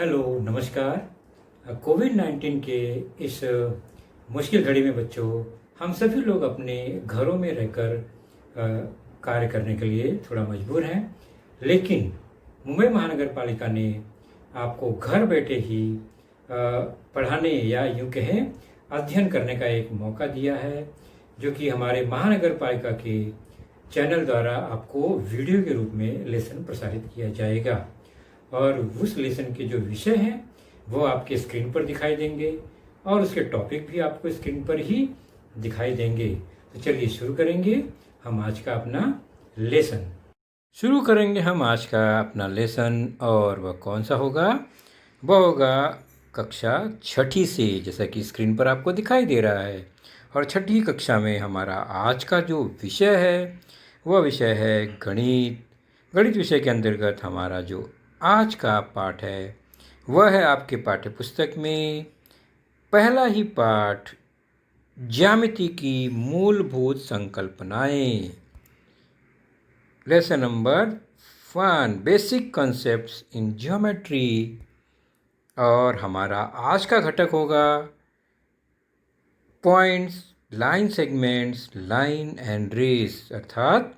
Hello, नमस्कार। कोविड-19 के इस मुश्किल घड़ी में बच्चों, हम सभी लोग अपने घरों में रहकर कार्य करने के लिए थोड़ा मजबूर हैं। लेकिन मुंबई महानगर पालिका ने आपको घर बैठे ही पढ़ाने या यूं कहें अध्ययन करने का एक मौका दिया है, जो कि हमारे महानगर पालिका के चैनल द्वारा आपको वीडियो के रूप में लेसन प्रसारित किया जाएगा। और उस लेसन के जो विषय हैं वो आपके स्क्रीन पर दिखाई देंगे और उसके टॉपिक भी आपको स्क्रीन पर ही दिखाई देंगे। तो चलिए शुरू करेंगे हम आज का अपना लेसन। शुरू करेंगे हम आज का अपना लेसन और वह कौन सा होगा? वह होगा कक्षा छठी से, जैसा कि स्क्रीन पर आपको दिखाई दे रहा है। और छठी कक्षा में हमारा आज का जो विषय है वह विषय है गणित। गणित विषय के अंतर्गत हमारा जो आज का पाठ है वह है आपके पाठ्य पुस्तक में पहला ही पाठ, ज्यामिति की मूलभूत संकल्पनाएं। Lesson number 1, basic concepts in geometry. और हमारा आज का घटक होगा points, line segments, line and rays, अर्थात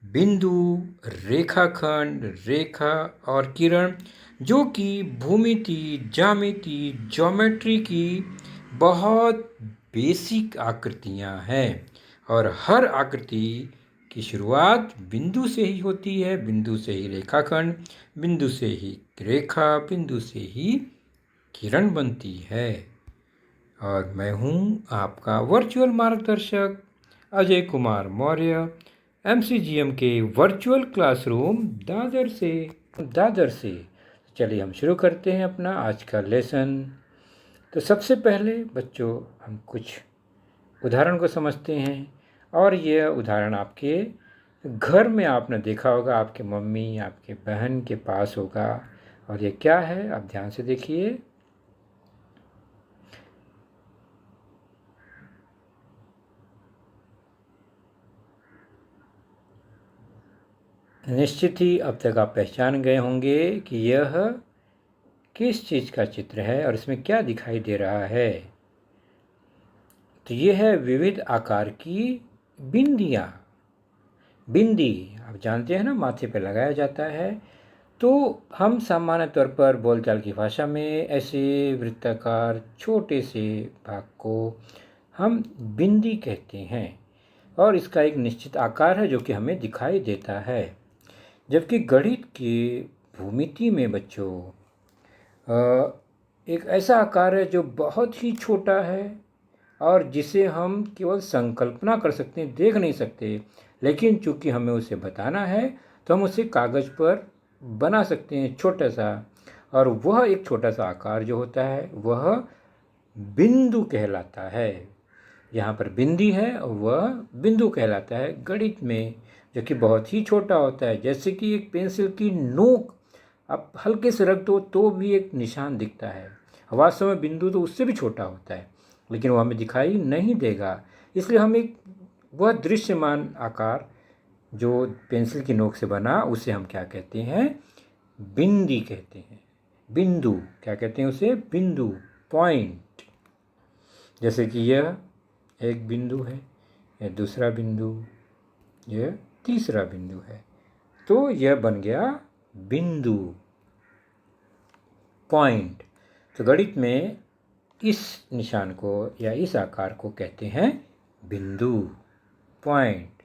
बिंदु, रेखाखंड, रेखा और किरण, जो कि भूमिति, ज्यामिति, ज्योमेट्री की बहुत बेसिक आकृतियां हैं। और हर आकृति की शुरुआत बिंदु से ही होती है। बिंदु से ही रेखाखंड, बिंदु से ही रेखा, बिंदु से ही किरण बनती है। और मैं हूँ आपका वर्चुअल मार्गदर्शक अजय कुमार मौर्य, MCGM के वर्चुअल क्लासरूम दादर से। चलिए हम शुरू करते हैं अपना आज का लेसन। तो सबसे पहले बच्चों हम कुछ उदाहरण को समझते हैं। और यह उदाहरण आपके घर में आपने देखा होगा, आपके मम्मी, आपके बहन के पास होगा। और ये क्या है, आप ध्यान से देखिए। निश्चित ही अब तक आप पहचान गए होंगे कि यह किस चीज़ का चित्र है और इसमें क्या दिखाई दे रहा है। तो ये है विविध आकार की बिंदियाँ। बिंदी आप जानते हैं ना, माथे पर लगाया जाता है। तो हम सामान्य तौर पर बोलचाल की भाषा में ऐसे वृत्ताकार छोटे से भाग को हम बिंदी कहते हैं। और इसका एक निश्चित आकार है जो कि हमें दिखाई देता है। जबकि गणित की भूमिति में बच्चों एक ऐसा आकार है जो बहुत ही छोटा है और जिसे हम केवल संकल्पना कर सकते हैं, देख नहीं सकते। लेकिन चूंकि हमें उसे बताना है तो हम उसे कागज़ पर बना सकते हैं, छोटा सा। और वह एक छोटा सा आकार जो होता है वह बिंदु कहलाता है। यहाँ पर बिंदी है और वह बिंदु कहलाता है गणित में, जो कि बहुत ही छोटा होता है। जैसे कि एक पेंसिल की नोक आप हल्के से रख दो तो भी एक निशान दिखता है। वास्तव में बिंदु तो उससे भी छोटा होता है, लेकिन वो हमें दिखाई नहीं देगा। इसलिए हम एक वह दृश्यमान आकार जो पेंसिल की नोक से बना उसे हम क्या कहते हैं? बिंदी कहते हैं। बिंदु क्या कहते हैं उसे? बिंदु, पॉइंट। जैसे कि यह एक बिंदु है, यह दूसरा बिंदु, यह तीसरा बिंदु है। तो यह बन गया बिंदु, पॉइंट। तो गणित में इस निशान को या इस आकार को कहते हैं बिंदु, पॉइंट।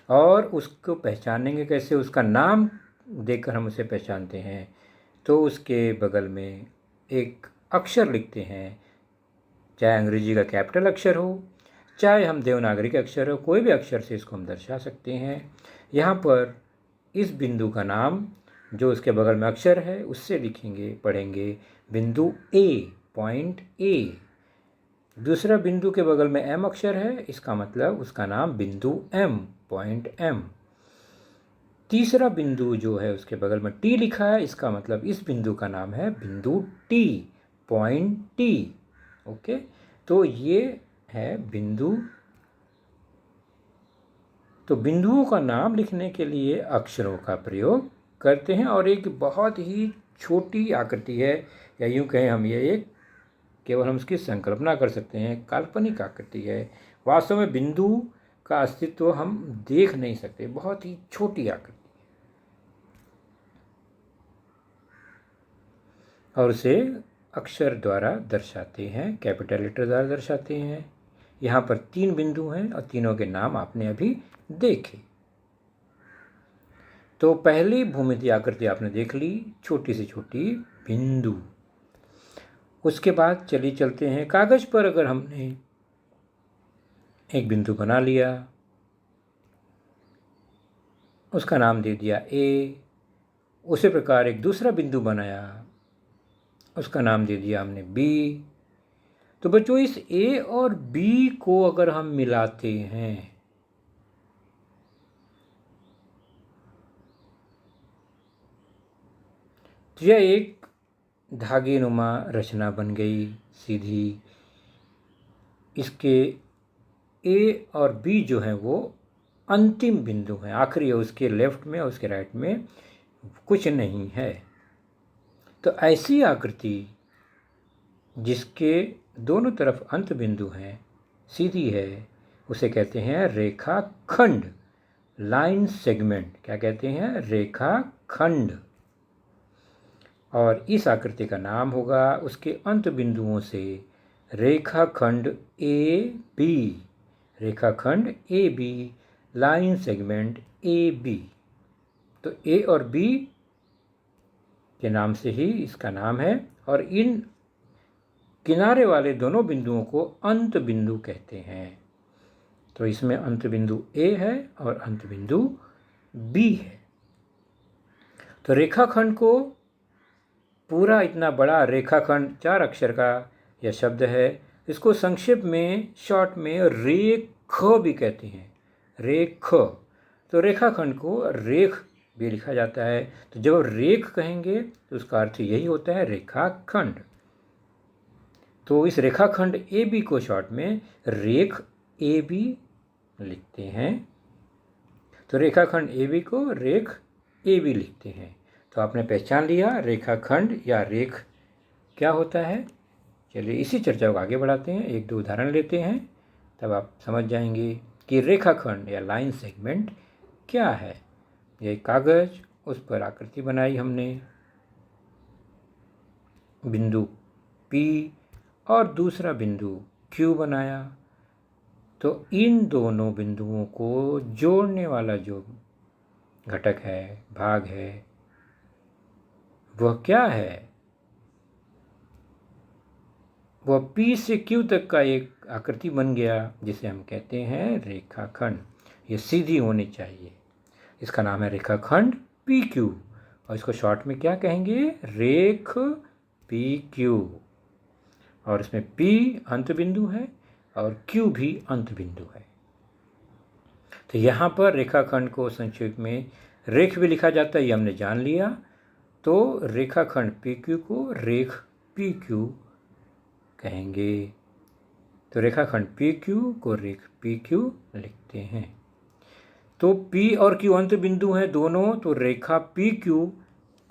और उसको पहचानेंगे कैसे? उसका नाम देखकर हम उसे पहचानते हैं। तो उसके बगल में एक अक्षर लिखते हैं, चाहे अंग्रेजी का कैपिटल अक्षर हो, चाहे हम देवनागरी का अक्षर हो, कोई भी अक्षर से इसको हम दर्शा सकते हैं। यहाँ पर इस बिंदु का नाम जो उसके बगल में अक्षर है उससे लिखेंगे, पढ़ेंगे बिंदु ए, पॉइंट ए। दूसरा बिंदु के बगल में एम अक्षर है, इसका मतलब उसका नाम बिंदु एम, पॉइंट एम। तीसरा बिंदु जो है उसके बगल में टी लिखा है, इसका मतलब इस बिंदु का नाम है बिंदु टी, पॉइंट टी। ओके, तो ये है बिंदु। तो बिंदुओं का नाम लिखने के लिए अक्षरों का प्रयोग करते हैं। और एक बहुत ही छोटी आकृति है, या यूँ कहें हम ये एक केवल हम उसकी संकल्पना कर सकते हैं, काल्पनिक आकृति है। वास्तव में बिंदु का अस्तित्व हम देख नहीं सकते, बहुत ही छोटी आकृति, और उसे अक्षर द्वारा दर्शाते हैं, कैपिटल लेटर द्वारा दर्शाते हैं। यहाँ पर 3 बिंदु हैं और तीनों के नाम आपने अभी देखे। तो पहली भूमितीय आकृति आपने देख ली, छोटी से छोटी बिंदु। उसके बाद चलिए चलते हैं कागज पर। अगर हमने एक बिंदु बना लिया, उसका नाम दे दिया ए, उसी प्रकार एक दूसरा बिंदु बनाया, उसका नाम दे दिया हमने बी। तो बच्चों इस ए और बी को अगर हम मिलाते हैं तो यह एक धागे नुमा रचना बन गई सीधी। इसके ए और बी जो हैं वो अंतिम बिंदु हैं, आखिरी है, उसके लेफ्ट में और उसके राइट में कुछ नहीं है। तो ऐसी आकृति जिसके दोनों तरफ अंत बिंदु हैं, सीधी है, उसे कहते हैं रेखाखंड, लाइन सेगमेंट। क्या कहते हैं? रेखाखंड। और इस आकृति का नाम होगा उसके अंत बिंदुओं से रेखाखंड ए बी, रेखाखंड A B, line segment A B. तो ए और बी के नाम से ही इसका नाम है, और इन किनारे वाले दोनों बिंदुओं को अंत बिंदु कहते हैं। तो इसमें अंत बिंदु ए है और अंत बिंदु बी है। तो रेखाखंड को पूरा इतना बड़ा रेखाखंड 4 अक्षर का यह शब्द है, इसको संक्षेप में शॉर्ट में रेख भी कहते हैं, रेख। तो रेखाखंड को रेख भी लिखा जाता है। तो जब रेख कहेंगे तो उसका अर्थ यही होता है, रेखाखंड। तो इस रेखाखंड ए बी को शॉर्ट में रेख ए बी लिखते हैं। तो रेखाखंड ए बी को रेख ए बी लिखते हैं। तो आपने पहचान लिया रेखाखंड या रेख क्या होता है। चलिए इसी चर्चा को आगे बढ़ाते हैं, 1-2 उदाहरण लेते हैं, तब आप समझ जाएंगे कि रेखाखंड या लाइन सेगमेंट क्या है। यह कागज, उस पर आकृति बनाई हमने, बिंदु P और दूसरा बिंदु Q बनाया। तो इन दोनों बिंदुओं को जोड़ने वाला जो घटक है, भाग है, वह क्या है? वह P से Q तक का एक आकृति बन गया, जिसे हम कहते हैं रेखाखंड। ये सीधी होनी चाहिए, इसका नाम है रेखाखंड PQ, और इसको शॉर्ट में क्या कहेंगे? रेख PQ। और इसमें P अंत बिंदु है और Q भी अंत बिंदु है। तो यहाँ पर रेखाखंड को संक्षेप में रेख भी लिखा जाता है, ये हमने जान लिया। तो रेखाखंड PQ को रेख PQ कहेंगे। तो रेखाखंड PQ को रेख PQ लिखते हैं। तो P और Q अंत बिंदु हैं दोनों। तो रेखा PQ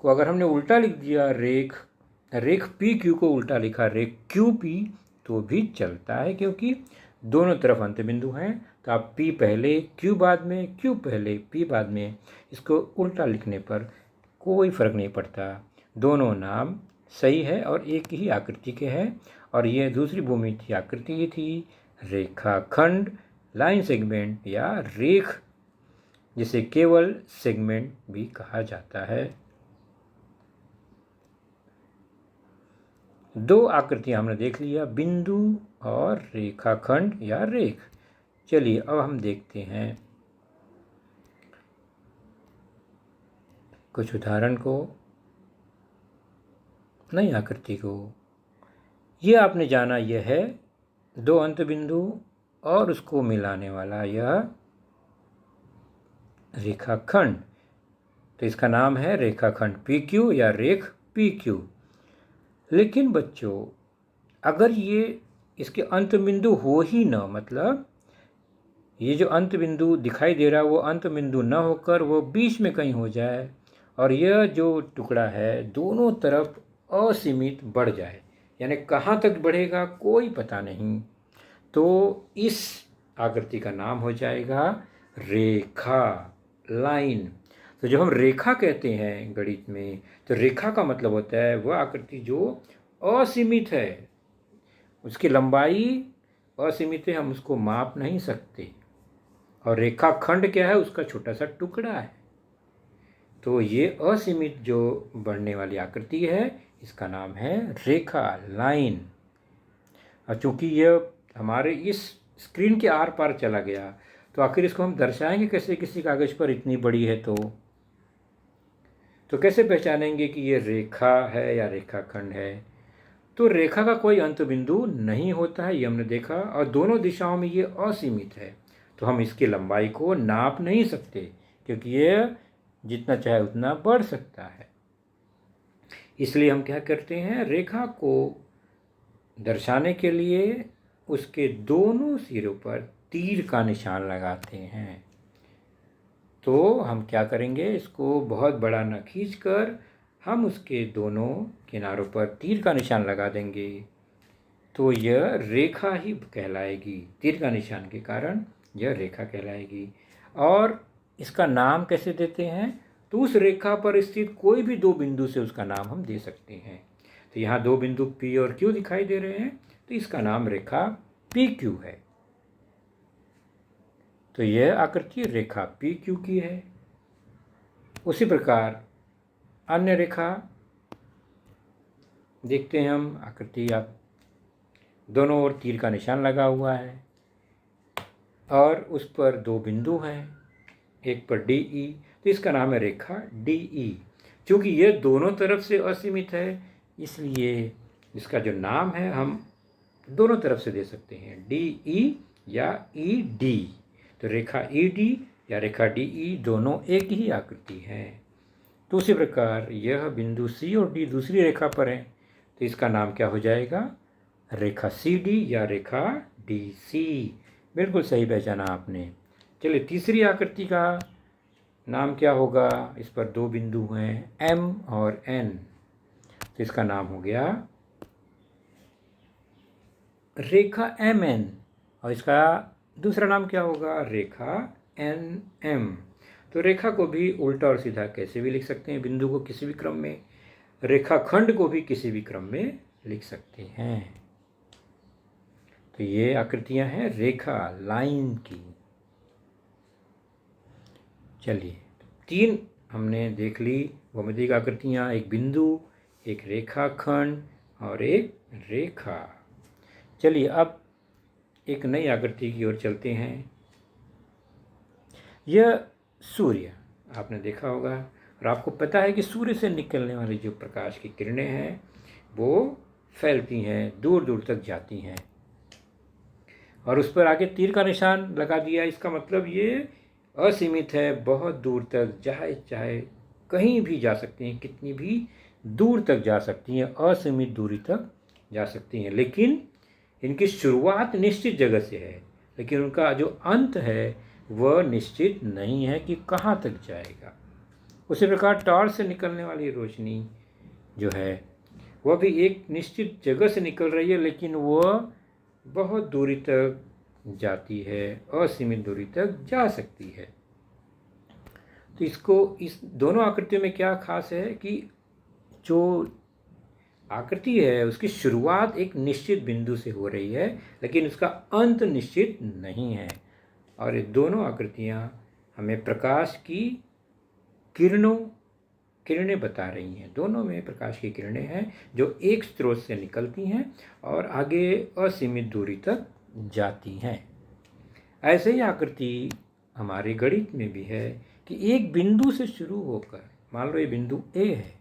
को अगर हमने उल्टा लिख दिया, रेख PQ को उल्टा लिखा रेख QP, तो भी चलता है, क्योंकि दोनों तरफ अंत बिंदु हैं। तो आप P पहले Q बाद में, Q पहले P बाद में, इसको उल्टा लिखने पर कोई फर्क नहीं पड़ता, दोनों नाम सही है और एक ही आकृति के हैं। और ये दूसरी भूमितीय आकृति ही थी रेखाखंड, लाइन सेगमेंट या रेख, जिसे केवल सेगमेंट भी कहा जाता है। 2 आकृतियां हमने देख लिया, बिंदु और रेखाखंड या रेख। चलिए अब हम देखते हैं कुछ उदाहरण को, नई आकृति को। यह आपने जाना, यह है 2 अंत बिंदु और उसको मिलाने वाला यह रेखाखंड। तो इसका नाम है रेखाखंड PQ या रेख PQ। लेकिन बच्चों, अगर ये इसके अंत बिंदु हो ही न, मतलब ये जो अंत बिंदु दिखाई दे रहा है वो अंत बिंदु न होकर वो बीच में कहीं हो जाए और यह जो टुकड़ा है दोनों तरफ असीमित बढ़ जाए, यानी कहाँ तक बढ़ेगा कोई पता नहीं, तो इस आकृति का नाम हो जाएगा रेखा, लाइन। तो जब हम रेखा कहते हैं गणित में, तो रेखा का मतलब होता है वह आकृति जो असीमित है, उसकी लंबाई असीमित है, हम उसको माप नहीं सकते। और रेखाखंड क्या है, उसका छोटा सा टुकड़ा है। तो ये असीमित जो बढ़ने वाली आकृति है इसका नाम है रेखा, लाइन। और चूंकि यह हमारे इस स्क्रीन के आर पार चला गया, तो आखिर इसको हम दर्शाएंगे कैसे किसी कागज पर, इतनी बड़ी है तो कैसे पहचानेंगे कि ये रेखा है या रेखाखंड है। तो रेखा का कोई अंत बिंदु नहीं होता है, ये हमने देखा, और दोनों दिशाओं में ये असीमित है, तो हम इसकी लंबाई को नाप नहीं सकते, क्योंकि ये जितना चाहे उतना बढ़ सकता है। इसलिए हम क्या करते हैं, रेखा को दर्शाने के लिए उसके दोनों सिरों पर तीर का निशान लगाते हैं। तो हम क्या करेंगे, इसको बहुत बड़ा न खींचकर हम उसके दोनों किनारों पर तीर का निशान लगा देंगे, तो यह रेखा ही कहलाएगी। तीर का निशान के कारण यह रेखा कहलाएगी। और इसका नाम कैसे देते हैं, तो उस रेखा पर स्थित कोई भी दो बिंदु से उसका नाम हम दे सकते हैं। तो यहाँ दो बिंदु P और Q दिखाई दे रहे हैं, तो इसका नाम रेखा PQ है। तो यह आकृति रेखा PQ की है। उसी प्रकार अन्य रेखा देखते हैं हम, आकृति आप दोनों ओर तीर का निशान लगा हुआ है और उस पर दो बिंदु हैं, एक पर DE, तो इसका नाम है रेखा DE। क्योंकि यह दोनों तरफ से असीमित है, इसलिए इसका जो नाम है हम दोनों तरफ से दे सकते हैं, DE या ED। तो रेखा ED या रेखा DE दोनों एक ही आकृति है। तो उसी प्रकार यह बिंदु C और D दूसरी रेखा पर है, तो इसका नाम क्या हो जाएगा, रेखा CD या रेखा DC। बिल्कुल सही पहचाना आपने। चलिए तीसरी आकृति का नाम क्या होगा, इस पर दो बिंदु हैं M और N, तो इसका नाम हो गया रेखा MN, और इसका दूसरा नाम क्या होगा, रेखा NM। तो रेखा को भी उल्टा और सीधा कैसे भी लिख सकते हैं, बिंदु को किसी भी क्रम में, रेखाखंड को भी किसी भी क्रम में लिख सकते हैं। तो ये आकृतियां हैं रेखा, लाइन की। चलिए तीन हमने देख ली भौमितिक आकृतियां, एक बिंदु, एक रेखाखंड और एक रेखा। चलिए अब एक नई आकृति की ओर चलते हैं। यह सूर्य, आपने देखा होगा और आपको पता है कि सूर्य से निकलने वाली जो प्रकाश की किरणें हैं वो फैलती हैं, दूर दूर तक जाती हैं, और उस पर आगे तीर का निशान लगा दिया। इसका मतलब ये असीमित है, बहुत दूर तक चाहे कहीं भी जा सकती हैं, कितनी भी दूर तक जा सकती हैं, असीमित दूरी तक जा सकती हैं। लेकिन इनकी शुरुआत निश्चित जगह से है, लेकिन उनका जो अंत है वह निश्चित नहीं है कि कहाँ तक जाएगा। उसी प्रकार टॉर्च से निकलने वाली रोशनी जो है वह भी एक निश्चित जगह से निकल रही है, लेकिन वह बहुत दूरी तक जाती है, असीमित दूरी तक जा सकती है। तो इस दोनों आकृतियों में क्या खास है कि जो आकृति है उसकी शुरुआत एक निश्चित बिंदु से हो रही है, लेकिन उसका अंत निश्चित नहीं है। और ये दोनों आकृतियाँ हमें प्रकाश की किरणें बता रही हैं। दोनों में प्रकाश की किरणें हैं जो एक स्रोत से निकलती हैं और आगे असीमित दूरी तक जाती हैं। ऐसे ही आकृति हमारे गणित में भी है कि एक बिंदु से शुरू होकर, मान लो ये बिंदु A है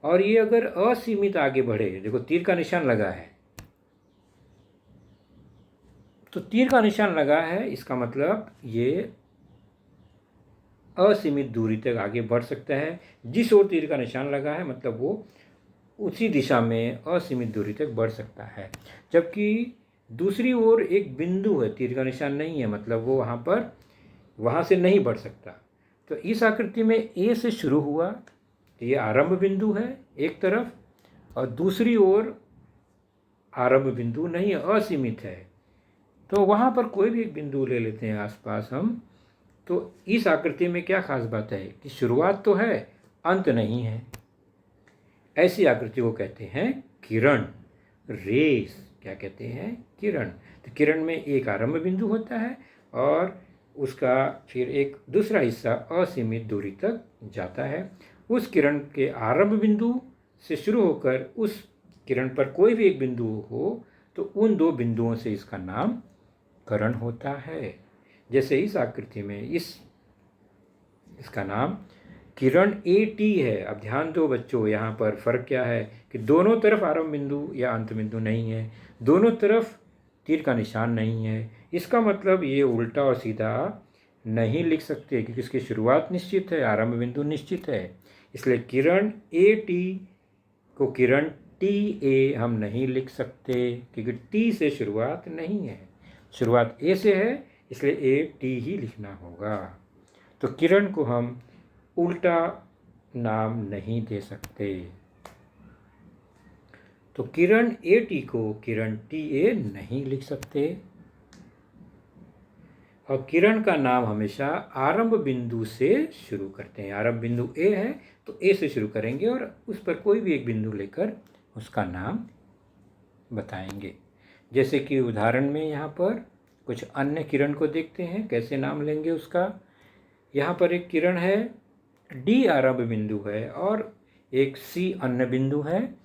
और ये अगर असीमित आगे बढ़े, देखो तीर का निशान लगा है, तो तीर का निशान लगा है इसका मतलब ये असीमित दूरी तक आगे बढ़ सकता है। जिस ओर तीर का निशान लगा है मतलब वो उसी दिशा में असीमित दूरी तक बढ़ सकता है। जबकि दूसरी ओर एक बिंदु है, तीर का निशान नहीं है, मतलब वो वहाँ से नहीं बढ़ सकता। तो इस आकृति में ए से शुरू हुआ, ये आरंभ बिंदु है एक तरफ, और दूसरी ओर आरंभ बिंदु नहीं है, असीमित है। तो वहाँ पर कोई भी एक बिंदु ले लेते हैं आसपास हम। तो इस आकृति में क्या खास बात है कि शुरुआत तो है, अंत नहीं है। ऐसी आकृति को कहते हैं किरण, रेस। क्या कहते हैं? किरण। तो किरण में एक आरंभ बिंदु होता है और उसका फिर एक दूसरा हिस्सा असीमित दूरी तक जाता है। उस किरण के आरंभ बिंदु से शुरू होकर उस किरण पर कोई भी एक बिंदु हो तो उन दो बिंदुओं से इसका नाम करण होता है। जैसे इस आकृति में इसका नाम किरण AT है। अब ध्यान दो बच्चों, यहाँ पर फर्क क्या है कि दोनों तरफ आरंभ बिंदु या अंत बिंदु नहीं है, दोनों तरफ तीर का निशान नहीं है। इसका मतलब ये उल्टा और सीधा नहीं लिख सकते क्योंकि इसकी शुरुआत निश्चित है, आरंभ बिंदु निश्चित है। इसलिए किरण AT को किरण TA हम नहीं लिख सकते क्योंकि T से शुरुआत नहीं है, शुरुआत A से है, इसलिए AT ही लिखना होगा। तो किरण को हम उल्टा नाम नहीं दे सकते। तो किरण AT को किरण TA नहीं लिख सकते। और किरण का नाम हमेशा आरंभ बिंदु से शुरू करते हैं। आरंभ बिंदु A है तो A से शुरू करेंगे और उस पर कोई भी एक बिंदु लेकर उसका नाम बताएंगे। जैसे कि उदाहरण में यहाँ पर कुछ अन्य किरण को देखते हैं, कैसे नाम लेंगे उसका। यहाँ पर एक किरण है, D आरंभ बिंदु है और एक C अन्य बिंदु है।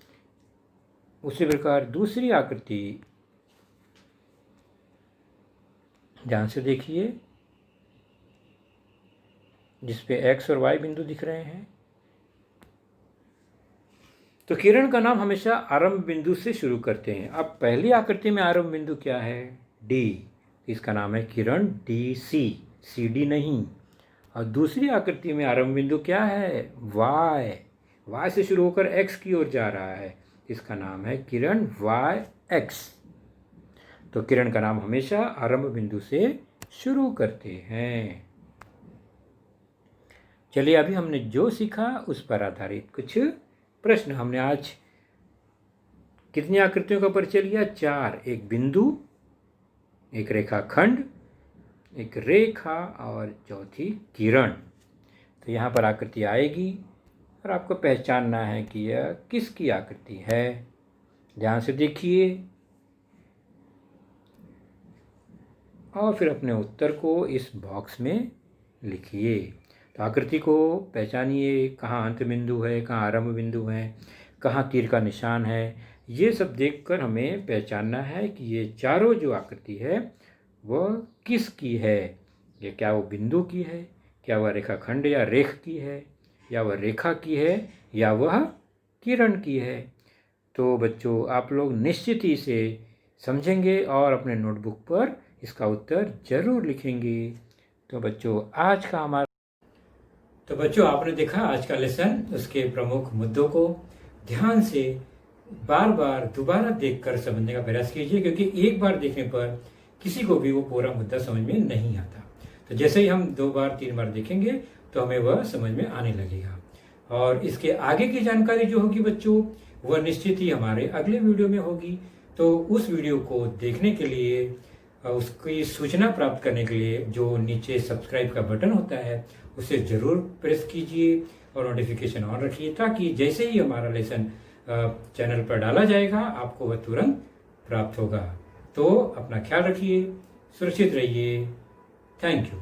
उसी प्रकार दूसरी आकृति ध्यान से देखिए, जिसपे X और Y बिंदु दिख रहे हैं। तो किरण का नाम हमेशा आरंभ बिंदु से शुरू करते हैं। अब पहली आकृति में आरंभ बिंदु क्या है? D। इसका नाम है किरण DC, CD नहीं। और दूसरी आकृति में आरंभ बिंदु क्या है? Y से शुरू होकर X की ओर जा रहा है, इसका नाम है किरण YX। तो किरण का नाम हमेशा आरंभ बिंदु से शुरू करते हैं। चलिए, अभी हमने जो सीखा उस पर आधारित कुछ प्रश्न। हमने आज कितनी आकृतियों का परिचय लिया? 4। एक बिंदु, एक रेखाखंड, एक रेखा और चौथी किरण। तो यहाँ पर आकृति आएगी और आपको पहचानना है कि यह किसकी आकृति है। ध्यान से देखिए और फिर अपने उत्तर को इस बॉक्स में लिखिए। तो आकृति को पहचानिए, कहाँ अंत बिंदु है, कहाँ आरंभ बिंदु है, कहाँ तीर का निशान है। ये सब देखकर हमें पहचानना है कि ये चारों जो आकृति है वह किसकी है। ये क्या वो बिंदु की है, क्या वह रेखाखंड या रेख की है, या वह रेखा की है, या वह किरण की है। तो बच्चों, आप लोग निश्चित ही से समझेंगे और अपने नोटबुक पर इसका उत्तर जरूर लिखेंगे। तो बच्चों, आपने देखा आज का लेसन, उसके प्रमुख मुद्दों को ध्यान से बार बार दोबारा देखकर समझने का प्रयास कीजिए, क्योंकि एक बार देखने पर किसी को भी वो पूरा मुद्दा समझ में नहीं आता। तो जैसे ही हम 2 बार 3 बार देखेंगे तो हमें वह समझ में आने लगेगा। और इसके आगे की जानकारी जो होगी बच्चों, वह निश्चित ही हमारे अगले वीडियो में होगी। तो उस वीडियो को देखने के लिए, उसकी सूचना प्राप्त करने के लिए जो नीचे सब्सक्राइब का बटन होता है उसे ज़रूर प्रेस कीजिए और नोटिफिकेशन ऑन रखिए, ताकि जैसे ही हमारा लेसन चैनल पर डाला जाएगा आपको वह तुरंत प्राप्त होगा। तो अपना ख्याल रखिए, सुरक्षित रहिए। Thank you.